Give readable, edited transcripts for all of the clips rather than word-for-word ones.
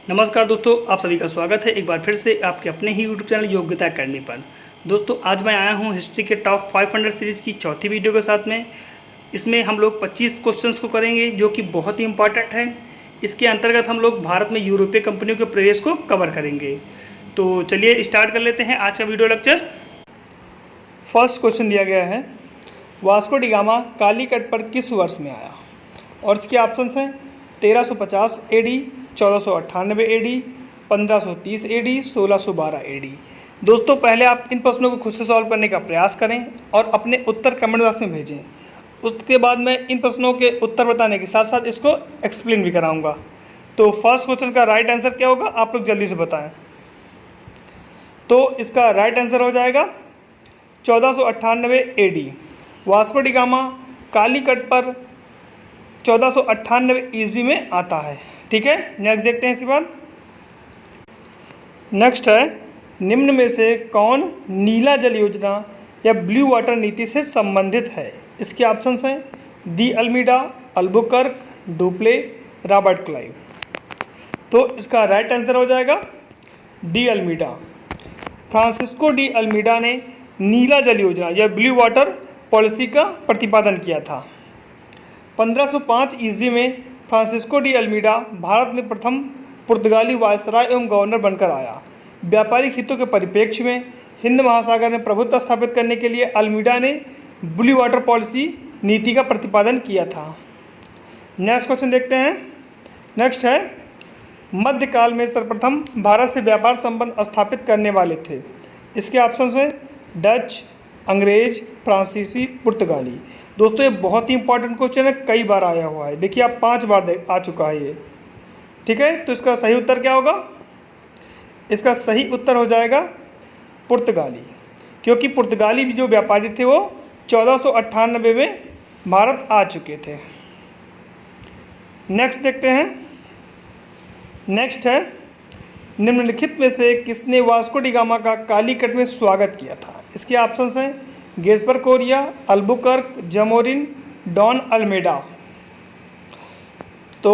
नमस्कार दोस्तों, आप सभी का स्वागत है एक बार फिर से आपके अपने ही यूट्यूब चैनल योग्यता अकेडमी पर। दोस्तों, आज मैं आया हूं हिस्ट्री के टॉप 500 सीरीज़ की चौथी वीडियो के साथ में। इसमें हम लोग 25 क्वेश्चंस को करेंगे जो कि बहुत ही इंपॉर्टेंट है। इसके अंतर्गत हम लोग भारत में यूरोपीय कंपनियों के प्रवेश को कवर करेंगे। तो चलिए स्टार्ट कर लेते हैं आज का वीडियो लेक्चर। फर्स्ट क्वेश्चन दिया गया है, वास्को डी गामा कालीकट पर किस वर्ष में आया? और इसके ऑप्शंस हैं 1350 AD, 1498 AD, 1530 AD, 1612 AD। दोस्तों, पहले आप इन प्रश्नों को खुद से सॉल्व करने का प्रयास करें और अपने उत्तर कमेंट बॉक्स में भेजें। उसके बाद मैं इन प्रश्नों के उत्तर बताने के साथ साथ इसको एक्सप्लेन भी कराऊंगा। तो फर्स्ट क्वेश्चन का राइट आंसर क्या होगा, आप लोग जल्दी से बताएं। तो इसका राइट आंसर हो जाएगा 1498 AD। Vasco da gamma Calicut पर 1498 ईस्वी में आता है। ठीक है, नेक्स्ट देखते हैं इसके बाद। नेक्स्ट है, निम्न में से कौन नीला जल योजना या ब्लू वाटर नीति से संबंधित है? इसके ऑप्शंस हैं de Almeida, Albuquerque, Dupleix, Robert Clive. तो इसका राइट आंसर हो जाएगा de Almeida. Francisco de Almeida ने नीला जल योजना या ब्लू वाटर पॉलिसी का प्रतिपादन किया था। 1505 ईस्वी में फ्रांसिस्को डी अल्मीडा भारत में प्रथम पुर्तगाली वायसराय एवं गवर्नर बनकर आया। व्यापारिक हितों के परिप्रेक्ष्य में हिंद महासागर में प्रभुत्व स्थापित करने के लिए अल्मीडा ने ब्लू वाटर पॉलिसी नीति का प्रतिपादन किया था। नेक्स्ट क्वेश्चन देखते हैं। नेक्स्ट है, मध्यकाल में सर्वप्रथम भारत से व्यापार संबंध स्थापित करने वाले थे। इसके ऑप्शंस हैं डच, अंग्रेज, फ्रांसीसी, पुर्तगाली। दोस्तों, ये बहुत ही इंपॉर्टेंट क्वेश्चन है, कई बार आया हुआ है। देखिए, आप 5 बार आ चुका है ये। ठीक है, तो इसका सही उत्तर क्या होगा? इसका सही उत्तर हो जाएगा पुर्तगाली, क्योंकि पुर्तगाली जो व्यापारी थे वो 1498 में भारत आ चुके थे। नेक्स्ट देखते हैं। नेक्स्ट है, निम्नलिखित में से किसने वास्को डी गामा का कालीकट में स्वागत किया था? इसके ऑप्शंस हैं Gaspar Correia, Albuquerque, Zamorin, Don Almeida. तो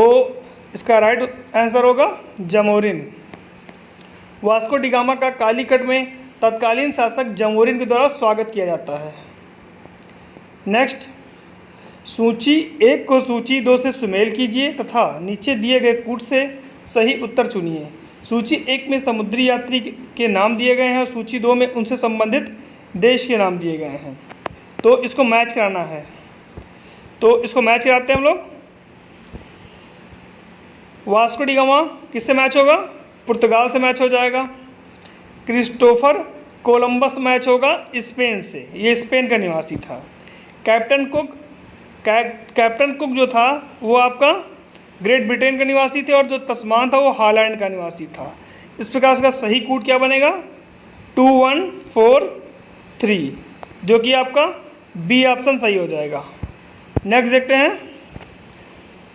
इसका राइट आंसर होगा जमोरिन। वास्को डी गामा का कालीकट में तत्कालीन शासक जमोरिन के द्वारा स्वागत किया जाता है। नेक्स्ट, सूची 1 को सूची 2 से सुमेल कीजिए तथा नीचे दिए गए कूट से सही उत्तर चुनिए। सूची 1 में समुद्री यात्री के नाम दिए गए हैं और सूची 2 में उनसे संबंधित देश के नाम दिए गए हैं। तो इसको मैच कराना है, तो इसको मैच कराते हैं हम लोग। वास्को डी गामा किससे मैच होगा? पुर्तगाल से मैच हो जाएगा। क्रिस्टोफर कोलंबस मैच होगा स्पेन से, ये स्पेन का निवासी था। कैप्टन कुक जो था वो आपका ग्रेट ब्रिटेन का निवासी थे और जो तस्मान था वो हॉलैंड का निवासी था। इस प्रकार इसका सही कूट क्या बनेगा? 2143, जो कि आपका बी ऑप्शन सही हो जाएगा। नेक्स्ट देखते हैं,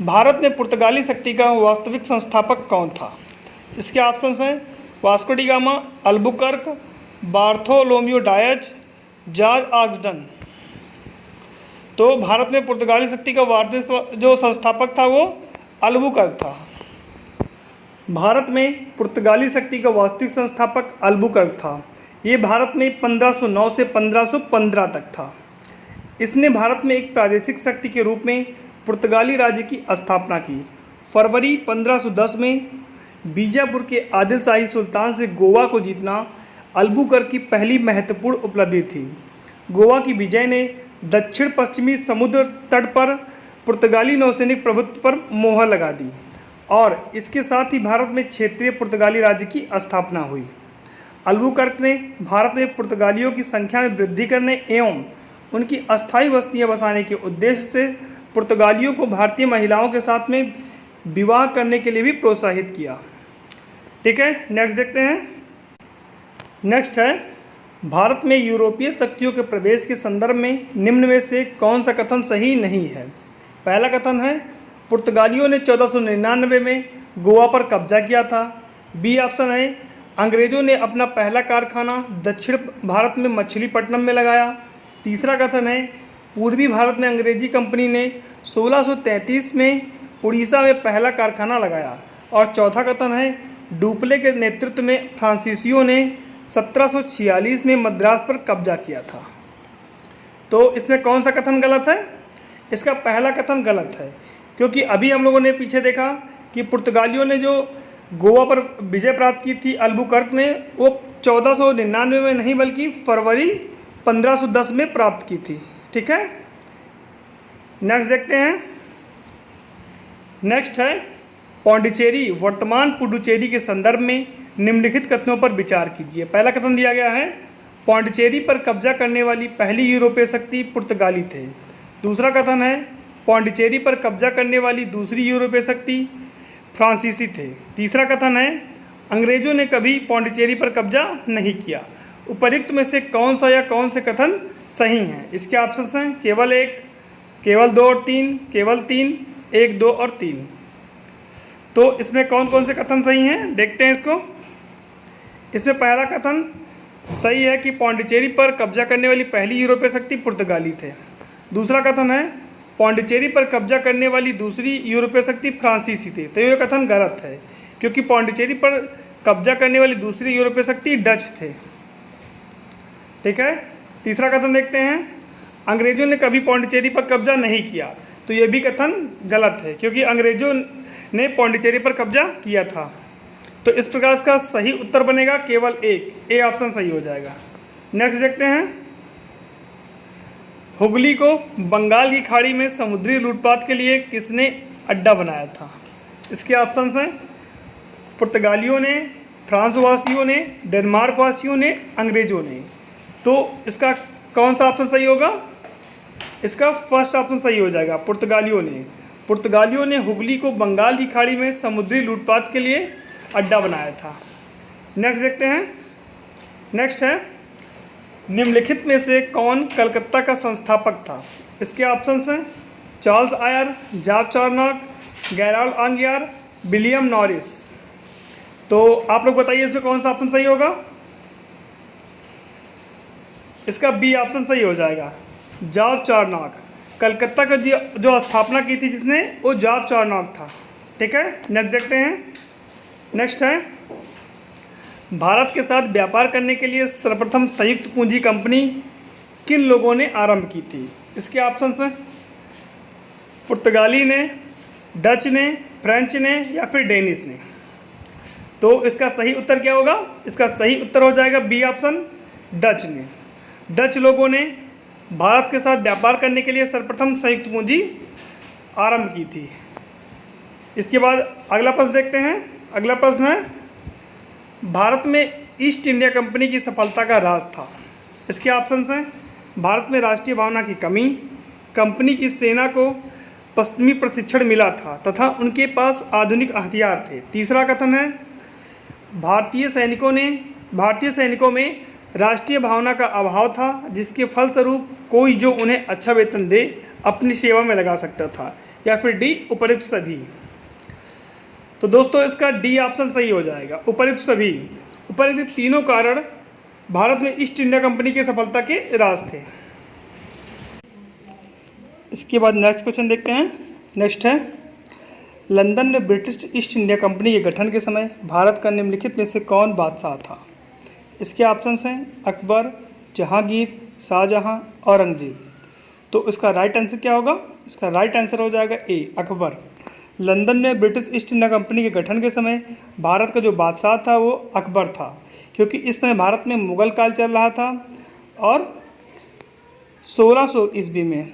भारत में पुर्तगाली शक्ति का वास्तविक संस्थापक कौन था? इसके ऑप्शंस हैं Vasco da Gama, Albuquerque, Bartholomew Dias, George Oxenden. तो भारत में पुर्तगाली शक्ति का वास्तविक जो संस्थापक था वो अल्बुकर्क था। भारत में पुर्तगाली शक्ति का वास्तविक संस्थापक अल्बुकर्क था। ये भारत में 1509 से 1515 तक था। इसने भारत में एक प्रादेशिक शक्ति के रूप में पुर्तगाली राज्य की स्थापना की। फरवरी 1510 में बीजापुर के आदिल शाही सुल्तान से गोवा को जीतना अल्बुकर्क की पहली महत्वपूर्ण उपलब्धि थी। गोवा की विजय ने दक्षिण पश्चिमी समुद्र तट पर पुर्तगाली नौसैनिक प्रभुत्व पर मोहर लगा दी और इसके साथ ही भारत में क्षेत्रीय पुर्तगाली राज्य की स्थापना हुई। अल्बुकर्क ने भारत में पुर्तगालियों की संख्या में वृद्धि करने एवं उनकी अस्थायी बस्तियां बसाने के उद्देश्य से पुर्तगालियों को भारतीय महिलाओं के साथ में विवाह करने के लिए भी प्रोत्साहित किया। ठीक है, नेक्स्ट देखते हैं। नेक्स्ट है, भारत में यूरोपीय शक्तियों के प्रवेश के संदर्भ में निम्न में से कौन सा कथन सही नहीं है? पहला कथन है पुर्तगालियों ने 1499 में गोवा पर कब्जा किया था। बी ऑप्शन है अंग्रेज़ों ने अपना पहला कारखाना दक्षिण भारत में मछलीपट्टनम में लगाया। तीसरा कथन है पूर्वी भारत में अंग्रेजी कंपनी ने 1633 में उड़ीसा में पहला कारखाना लगाया। और चौथा कथन है डुप्ले के नेतृत्व में फ्रांसीसियों ने 1746 में मद्रास पर कब्जा किया था। तो इसमें कौन सा कथन गलत है? इसका पहला कथन गलत है, क्योंकि अभी हम लोगों ने पीछे देखा कि पुर्तगालियों ने जो गोवा पर विजय प्राप्त की थी अल्बुकर्क ने, वो 1499 में नहीं बल्कि फरवरी 1510 में प्राप्त की थी। ठीक है, नेक्स्ट देखते हैं। नेक्स्ट है पौंडीचेरी वर्तमान पुडुचेरी के संदर्भ में निम्नलिखित कथनों पर विचार कीजिए। पहला कथन दिया गया है पौंडीचेरी पर कब्जा करने वाली पहली यूरोपीय शक्ति पुर्तगाली थे। दूसरा कथन है पौंडीचेरी पर कब्जा करने वाली दूसरी यूरोपीय शक्ति फ्रांसीसी थे। तीसरा कथन है अंग्रेजों ने कभी पौंडीचेरी पर कब्जा नहीं किया। उपर्युक्त में से कौन सा या कौन से कथन सही हैं? इसके ऑप्शंस हैं केवल 1, केवल 2 और 3, केवल 3, 1, 2 और 3। तो इसमें कौन कौन से कथन सही हैं देखते हैं इसको। इसमें पहला कथन सही है कि पौंडीचेरी पर कब्जा करने वाली पहली यूरोपीय शक्ति पुर्तगाली थे। दूसरा कथन है पौंडीचेरी पर कब्जा करने वाली दूसरी यूरोपीय शक्ति फ्रांसीसी थे। तो ये कथन गलत है, क्योंकि पौंडीचेरी पर कब्जा करने वाली दूसरी यूरोपीय शक्ति डच थे। ठीक है, तीसरा कथन देखते हैं अंग्रेजों ने कभी पौंडीचेरी पर कब्जा नहीं किया। तो ये भी कथन गलत है, क्योंकि अंग्रेजों ने पौंडीचेरी पर कब्जा किया था। तो इस प्रकार इसका सही उत्तर बनेगा केवल 1, ए ऑप्शन सही हो जाएगा। नेक्स्ट देखते हैं हुगली को बंगाल की खाड़ी में समुद्री लूटपाट के लिए किसने अड्डा बनाया था? इसके ऑप्शंस हैं पुर्तगालियों ने, फ्रांस वासियों ने, डेनमार्क वासियों ने, अंग्रेजों ने। तो इसका कौन सा ऑप्शन सही होगा? इसका फर्स्ट ऑप्शन सही हो जाएगा, पुर्तगालियों ने। पुर्तगालियों ने हुगली को बंगाल की खाड़ी में समुद्री लूटपाट के लिए अड्डा बनाया था। नेक्स्ट देखते हैं। नेक्स्ट है निम्नलिखित में से कौन कलकत्ता का संस्थापक था? इसके ऑप्शंस हैं Charles Eyre, Job Charnock, Gerald Aungier, William Norris. तो आप लोग बताइए इसमें कौन सा ऑप्शन सही होगा? इसका बी ऑप्शन सही हो जाएगा, जॉब चार्नॉक। कलकत्ता का जो स्थापना की थी जिसने, वो जॉब चार्नॉक था। ठीक है, नेक्स्ट देखते हैं। नेक्स्ट है भारत के साथ व्यापार करने के लिए सर्वप्रथम संयुक्त पूंजी कंपनी किन लोगों ने आरंभ की थी? इसके ऑप्शंस हैं पुर्तगाली ने, डच ने, फ्रेंच ने या फिर डेनिश ने। तो इसका सही उत्तर क्या होगा? इसका सही उत्तर हो जाएगा बी ऑप्शन, डच ने। डच लोगों ने भारत के साथ व्यापार करने के लिए सर्वप्रथम संयुक्त पूंजी आरंभ की थी। इसके बाद अगला प्रश्न देखते हैं। अगला प्रश्न है भारत में ईस्ट इंडिया कंपनी की सफलता का राज था। इसके ऑप्शंस हैं भारत में राष्ट्रीय भावना की कमी, कंपनी की सेना को पश्चिमी प्रशिक्षण मिला था तथा उनके पास आधुनिक हथियार थे। तीसरा कथन है भारतीय सैनिकों में राष्ट्रीय भावना का अभाव था, जिसके फलस्वरूप कोई जो उन्हें अच्छा वेतन दे अपनी सेवा में लगा सकता था। या फिर डी उपयुक्त सभी। तो दोस्तों इसका डी ऑप्शन सही हो जाएगा, उपयुक्त सभी। उपयुक्त तीनों कारण भारत में ईस्ट इंडिया कंपनी की सफलता के राज थे। इसके बाद नेक्स्ट क्वेश्चन देखते हैं। नेक्स्ट है लंदन में ब्रिटिश ईस्ट इंडिया कंपनी के गठन के समय भारत का निम्नलिखित में से कौन बादशाह था? इसके ऑप्शंस हैं अकबर, जहांगीर, शाहजहां, औरंगजेब। तो इसका राइट आंसर क्या होगा? इसका राइट आंसर हो जाएगा ए, अकबर। लंदन में ब्रिटिश ईस्ट इंडिया कंपनी के गठन के समय भारत का जो बादशाह था वो अकबर था, क्योंकि इस समय भारत में मुग़ल काल चल रहा था और 1600 ईस्वी में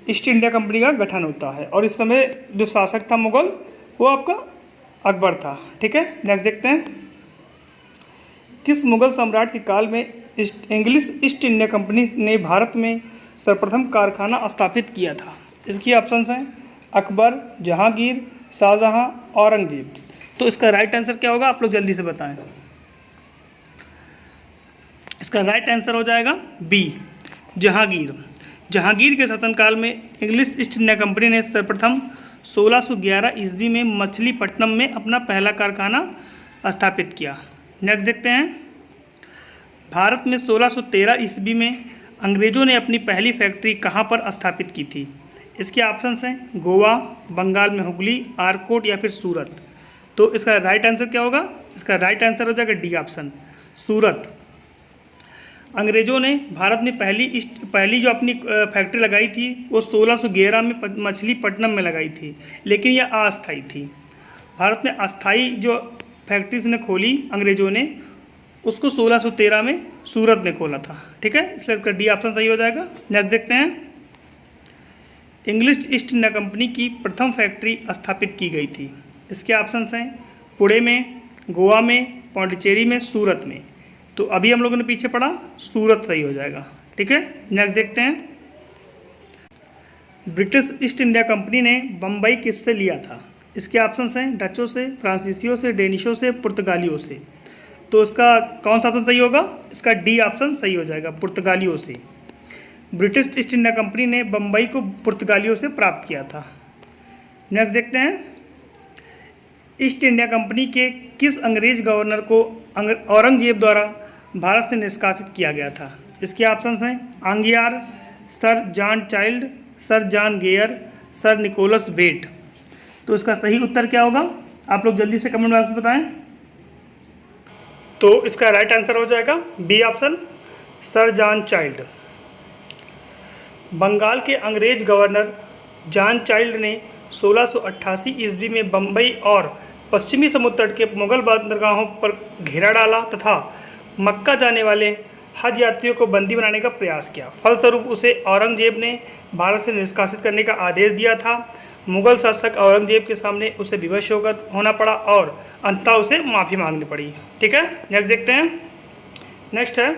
ईस्ट इंडिया कंपनी का गठन होता है और इस समय जो शासक था मुग़ल वो आपका अकबर था। ठीक है, नेक्स्ट देखते हैं। किस मुग़ल सम्राट के काल में इंग्लिश ईस्ट इंडिया कंपनी ने भारत में सर्वप्रथम कारखाना स्थापित किया था? इसकी ऑप्शंस हैं अकबर, जहांगीर, शाहजहां, औरंगजेब। तो इसका राइट आंसर क्या होगा? आप लोग जल्दी से बताएं। इसका राइट आंसर हो जाएगा बी, जहांगीर। जहांगीर के शासनकाल में इंग्लिश ईस्ट इंडिया कंपनी ने सर्वप्रथम 1611 ईस्वी में मछलीपट्टनम में अपना पहला कारखाना स्थापित किया। नेक्स्ट देखते हैं। भारत में 1613 ईस्वी में अंग्रेज़ों ने अपनी पहली फैक्ट्री कहाँ पर स्थापित की थी? इसके ऑप्शंस हैं गोवा, बंगाल में हुगली, आरकोट या फिर सूरत। तो इसका राइट आंसर क्या होगा? इसका राइट आंसर हो जाएगा डी ऑप्शन, सूरत। अंग्रेज़ों ने भारत में पहली जो अपनी फैक्ट्री लगाई थी वो 1611 में मछलीपट्टनम में लगाई थी, लेकिन यह अस्थायी थी। भारत में अस्थायी जो फैक्ट्री उसने खोली अंग्रेज़ों ने, उसको 1613 में सूरत में खोला था। ठीक है, इसलिए इसका डी ऑप्शन सही हो जाएगा। नेक्स्ट देखते हैं, इंग्लिश ईस्ट इंडिया कंपनी की प्रथम फैक्ट्री स्थापित की गई थी। इसके ऑप्शंस हैं पुणे में, गोवा में, पौंडीचेरी में, सूरत में। तो अभी हम लोगों ने पीछे पढ़ा, सूरत सही हो जाएगा। ठीक है, नेक्स्ट देखते हैं, ब्रिटिश ईस्ट इंडिया कंपनी ने बम्बई किससे लिया था? इसके ऑप्शंस हैं डचों से, फ्रांसीसियों से, डेनिशों से, पुर्तगालियों से। तो इसका कौन सा ऑप्शन सही होगा? इसका डी ऑप्शन सही हो जाएगा, पुर्तगालियों से। ब्रिटिश ईस्ट इंडिया कंपनी ने बम्बई को पुर्तगालियों से प्राप्त किया था। नेक्स्ट देखते हैं, ईस्ट इंडिया कंपनी के किस अंग्रेज गवर्नर को औरंगजेब द्वारा भारत से निष्कासित किया गया था? इसके ऑप्शंस हैं Aungier, Sir John Child, Sir John Gayer, Sir Nicholas Bate. तो इसका सही उत्तर क्या होगा? आप लोग जल्दी से कमेंट बॉक्स में बताएं। तो इसका राइट आंसर हो जाएगा B option, sir John Child. Bengal के अंग्रेज गवर्नर जॉन चाइल्ड ने 1688 ईस्वी में बम्बई और पश्चिमी समुद्र तट के मुगल बंदरगाहों पर घेरा डाला तथा मक्का जाने वाले हज यात्रियों को बंदी बनाने का प्रयास किया। फलस्वरूप उसे औरंगजेब ने भारत से निष्कासित करने का आदेश दिया था। मुगल शासक औरंगजेब के सामने उसे विवश होना पड़ा और अंततः उसे माफ़ी मांगनी पड़ी। ठीक है, नेक्स्ट देखते हैं। नेक्स्ट है,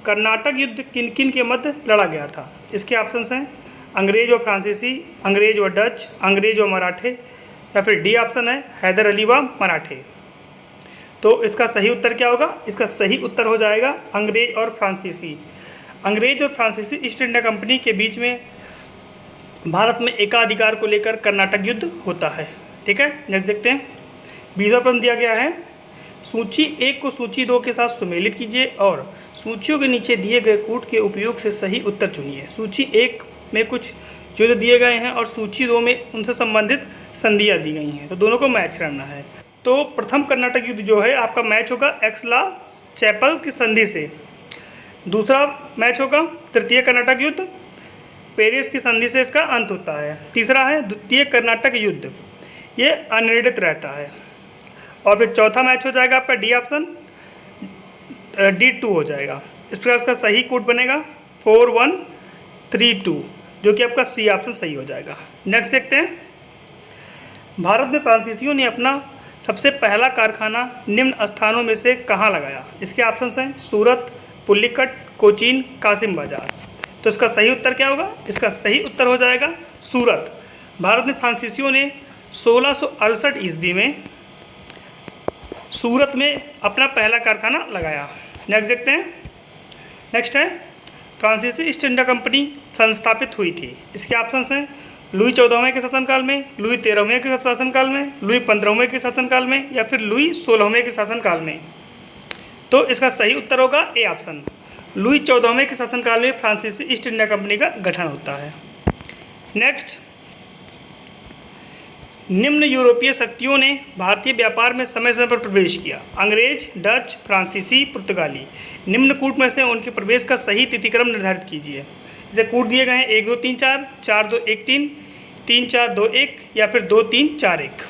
कर्नाटक युद्ध किन किन के मध्य लड़ा गया था? इसके ऑप्शंस हैं अंग्रेज और फ्रांसीसी, अंग्रेज और डच, अंग्रेज और मराठे, या फिर डी ऑप्शन है हैदर अली व मराठे। तो इसका सही उत्तर क्या होगा? इसका सही उत्तर हो जाएगा अंग्रेज और फ्रांसीसी। अंग्रेज और फ्रांसीसी ईस्ट इंडिया कंपनी के बीच में भारत में एकाधिकार को लेकर कर्नाटक युद्ध होता है। ठीक है, नेक्स्ट देखते हैं। 20वां प्रश्न दिया गया है, सूची 1 को सूची 2 के साथ सुमेलित कीजिए और सूचियों के नीचे दिए गए कूट के उपयोग से सही उत्तर चुनिए। सूची 1 में कुछ युद्ध दिए गए हैं और सूची 2 में उनसे संबंधित संधियाँ दी गई हैं, तो दोनों को मैच करना है। तो प्रथम कर्नाटक युद्ध जो है आपका मैच होगा एक्सला चैपल की संधि से। दूसरा मैच होगा तृतीय कर्नाटक युद्ध, पेरिस की संधि से इसका अंत होता है। तीसरा है द्वितीय कर्नाटक युद्ध, ये अनिर्णित रहता है। और फिर चौथा मैच हो जाएगा आपका डी ऑप्शन, D2 हो जाएगा। इस प्रकार इसका सही कोड बनेगा 4132, जो कि आपका सी ऑप्शन सही हो जाएगा। नेक्स्ट देखते हैं, भारत में फ्रांसीसियों ने अपना सबसे पहला कारखाना निम्न स्थानों में से कहाँ लगाया? इसके ऑप्शंस हैं सूरत, पुलिकट, कोचीन, कासिम बाजार। तो इसका सही उत्तर क्या होगा? इसका सही उत्तर हो जाएगा सूरत। भारत में फ्रांसीसियों ने 1668 ईस्वी में सूरत में अपना पहला कारखाना लगाया। नेक्स्ट देखते हैं। नेक्स्ट है, फ्रांसीसी ईस्ट इंडिया कंपनी संस्थापित हुई थी। इसके ऑप्शंस हैं लुई 14वें के शासनकाल में, लुई 13वें के शासनकाल में, लुई 15वें के शासनकाल में, या फिर लुई 16वें के शासनकाल में। तो इसका सही उत्तर होगा ए ऑप्शन, लुई 14वें के शासनकाल में फ्रांसीसी ईस्ट इंडिया कंपनी का गठन होता है। नेक्स्ट, निम्न यूरोपीय शक्तियों ने भारतीय व्यापार में समय समय पर प्रवेश किया। अंग्रेज, डच, फ्रांसीसी, पुर्तगाली। निम्न कूट में से उनके प्रवेश का सही तिथिक्रम निर्धारित कीजिए। जैसे कूट दिए गए हैं 1 2 3 4, 4 2 1 3, 3 4 2 1, या फिर 2 3 4 1।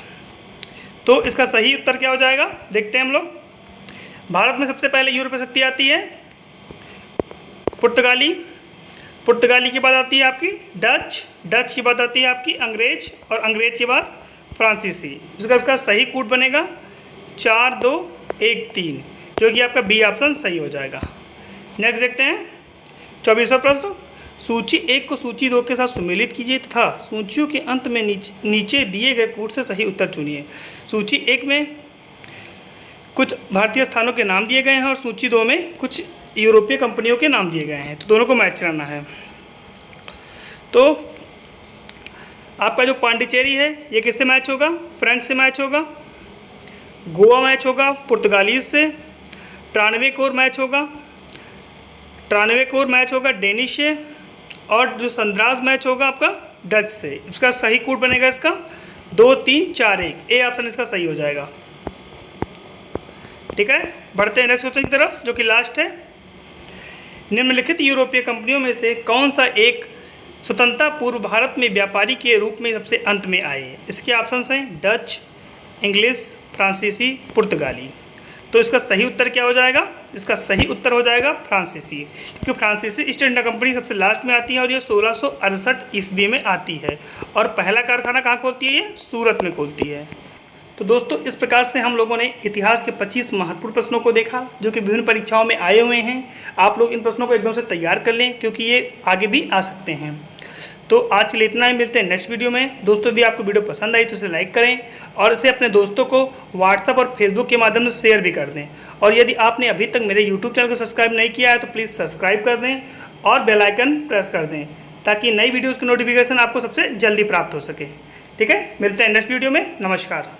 तो इसका सही उत्तर क्या हो जाएगा? देखते हैं हम लोग। भारत में सबसे पहले यूरोपीय शक्ति आती है पुर्तगाली, पुर्तगाली की बात आती है आपकी डच, डच की बात आती है आपकी अंग्रेज, और अंग्रेज की बात फ्रांसीसी। इसका सही कूट बनेगा 4 2 1 3, जो कि आपका बी ऑप्शन सही हो जाएगा। नेक्स्ट देखते हैं 24वां प्रश्न, सूची 1 को सूची 2 के साथ सुमेलित कीजिए तथा सूचियों के अंत में नीचे दिए गए कूट से सही उत्तर चुनिए। सूची 1 में कुछ भारतीय स्थानों के नाम दिए गए हैं और सूची 2 में कुछ यूरोपीय कंपनियों के नाम दिए गए हैं, तो दोनों को मैच करना है। तो आपका जो पांडिचेरी है ये किससे मैच होगा? फ्रेंच से मैच होगा। गोवा मैच होगा पुर्तगालीज से। ट्रानवेकोर मैच होगा, ट्रानवेकोर मैच होगा डेनिश से। और जो संद्रास मैच होगा आपका डच से। इसका सही कोड बनेगा इसका 2 3 4 1, ए ऑप्शन इसका सही हो जाएगा। ठीक है, बढ़ते हैं नेक्स्ट क्वेश्चन की तरफ जो कि लास्ट है। निम्नलिखित यूरोपीय कंपनियों में से कौन सा एक स्वतंत्रता पूर्व भारत में व्यापारी के रूप में सबसे अंत में आए? इसके ऑप्शंस हैं डच, इंग्लिश, फ्रांसीसी, पुर्तगाली। तो इसका सही उत्तर क्या हो जाएगा? इसका सही उत्तर हो जाएगा फ्रांसीसी, क्योंकि फ्रांसीसी ईस्ट इंडिया कंपनी सबसे लास्ट में आती है और ये 1668 ईस्वी में आती है और पहला कारखाना कहाँ खोलती है? ये सूरत में खोलती है। तो दोस्तों इस प्रकार से हम लोगों ने इतिहास के 25 महत्वपूर्ण प्रश्नों को देखा जो कि विभिन्न परीक्षाओं में आए हुए हैं। आप लोग इन प्रश्नों को एकदम से तैयार कर लें क्योंकि ये आगे भी आ सकते हैं। तो आज के लिए इतना ही, मिलते हैं नेक्स्ट वीडियो में। दोस्तों यदि आपको वीडियो पसंद आई तो इसे लाइक करें और इसे अपने दोस्तों को व्हाट्सएप और फेसबुक के माध्यम से शेयर भी कर दें। और यदि आपने अभी तक मेरे यूट्यूब चैनल को सब्सक्राइब नहीं किया है तो प्लीज़ सब्सक्राइब कर दें और बेल आइकन प्रेस कर दें ताकि नई वीडियोज़ की नोटिफिकेशन आपको सबसे जल्दी प्राप्त हो सके। ठीक है, मिलते हैं नेक्स्ट वीडियो में। नमस्कार।